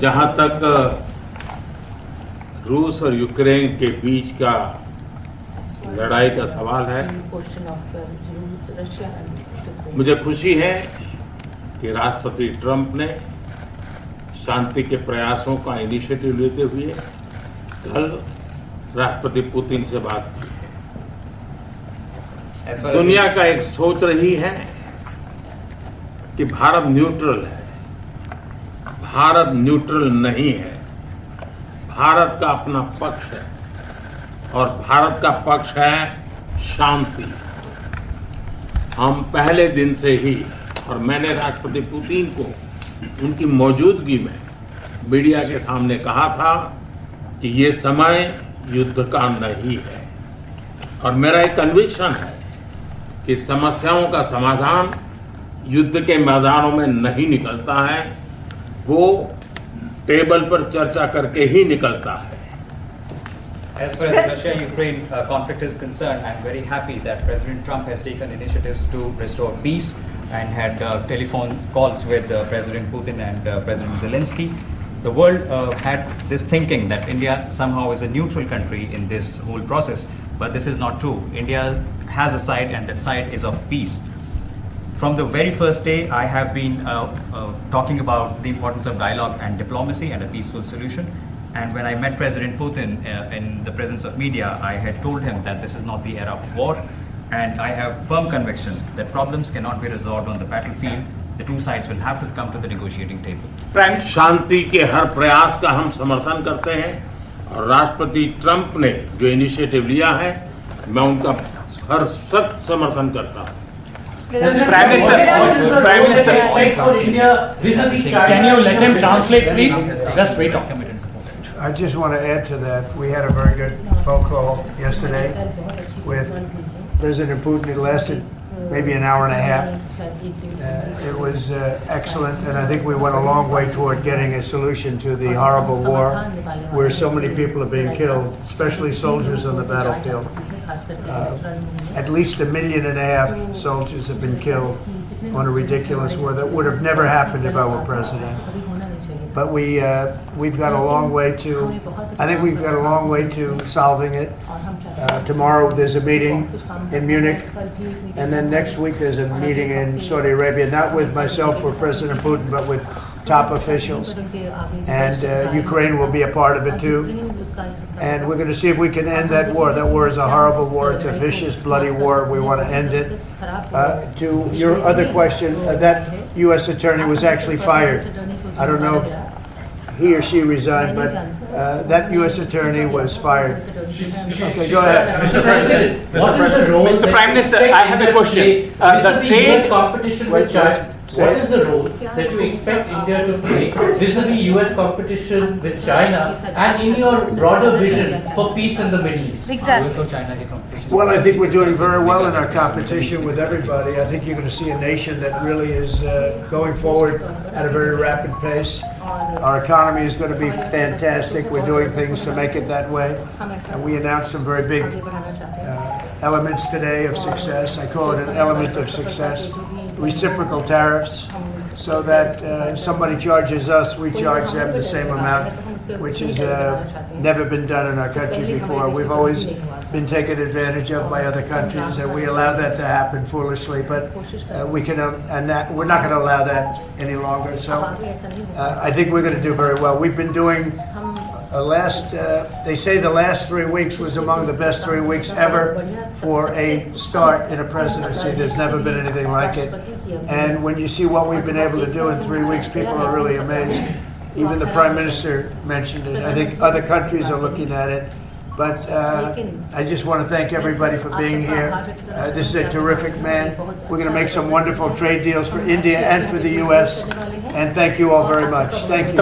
जहां तक रूस और यूक्रेन के बीच का लड़ाई का सवाल है, मुझे खुशी है कि राष्ट्रपति ट्रंप ने शांति के प्रयासों का इनिशिएटिव लेते हुए कल राष्ट्रपति पुतिन से बात की। दुनिया का एक सोच रही है कि भारत न्यूट्रल है। भारत न्यूट्रल नहीं है। भारत का अपना पक्ष है और भारत का पक्ष है शांति। हम पहले दिन से ही, और मैंने राष्ट्रपति पुतिन को उनकी मौजूदगी में मीडिया के सामने कहा था कि ये समय युद्ध का नहीं है, और मेरा एक कन्विक्शन है कि समस्याओं का समाधान युद्ध के मैदानों में नहीं निकलता है, वो टेबल पर चर्चा करके ही निकलता है। As far as the Russia-Ukraine conflict is concerned, I am very happy that President Trump has taken initiatives to restore peace and had telephone calls with President Putin and President Zelensky. The world had this thinking that India somehow is a neutral country in this whole process, but this is not true. India has a side, and that side is of peace. From the very first day, I have been talking about the importance of dialogue and diplomacy and a peaceful solution. And when I met President Putin in the presence of media, I had told him that this is not the era of war, and I have firm conviction that problems cannot be resolved on the battlefield. The two sides will have to come to the negotiating table. शांति के हर प्रयास का हम समर्थन करते हैं, और राष्ट्रपति Trump ने जो इनिशिएटिव लिया है, मैं उनका हर सख्त समर्थन करता हूँ। Prime Minister, can you let him translate, please? Just wait. I just want to add to that. We had a very good phone call yesterday with President Putin. It lasted maybe an hour and a half. It was excellent, and I think we went a long way toward getting a solution to the horrible war where so many people are being killed, especially soldiers on the battlefield. At least 1.5 million soldiers have been killed on a ridiculous war that would have never happened if I were president. But we've got a long way to. I think we've got a long way to solving it. Tomorrow there's a meeting in Munich, and then next week there's a meeting in Saudi Arabia, not with myself or President Putin, but with top officials. And Ukraine will be a part of it too. And we're going to see if we can end that war. That war is a horrible war. It's a vicious, bloody war. We want to end it. To your other question, that U.S. attorney was actually fired. I don't know if he or she resigned, but that U.S. attorney was fired. Okay, go ahead. Mr. President, what is the role? Mr. Prime Minister, I have a question. The trade competition with China. Say What it. is the role that you expect India to play vis-a-vis US competition with China, and in your broader vision for peace in the Middle East? Well, I think we're doing very well in our competition with everybody. I think you're going to see a nation that really is going forward at a very rapid pace. Our economy is going to be fantastic. We're doing things to make it that way. And we announced some very big elements today of success. I call it an element of success. Reciprocal tariffs, so that somebody charges us, we charge them the same amount, which has never been done in our country before. We've always been taken advantage of by other countries, and we allow that to happen foolishly, but we're not going to allow that any longer. So I think we're going to do very well. We've been doing they say the last 3 weeks was among the best 3 weeks ever for a start in a presidency. There's never been anything like it. And when you see what we've been able to do in 3 weeks, people are really amazed. Even the Prime Minister mentioned it. I think other countries are looking at it. But I just want to thank everybody for being here. This is a terrific man. We're going to make some wonderful trade deals for India and for the U.S. And thank you all very much. Thank you.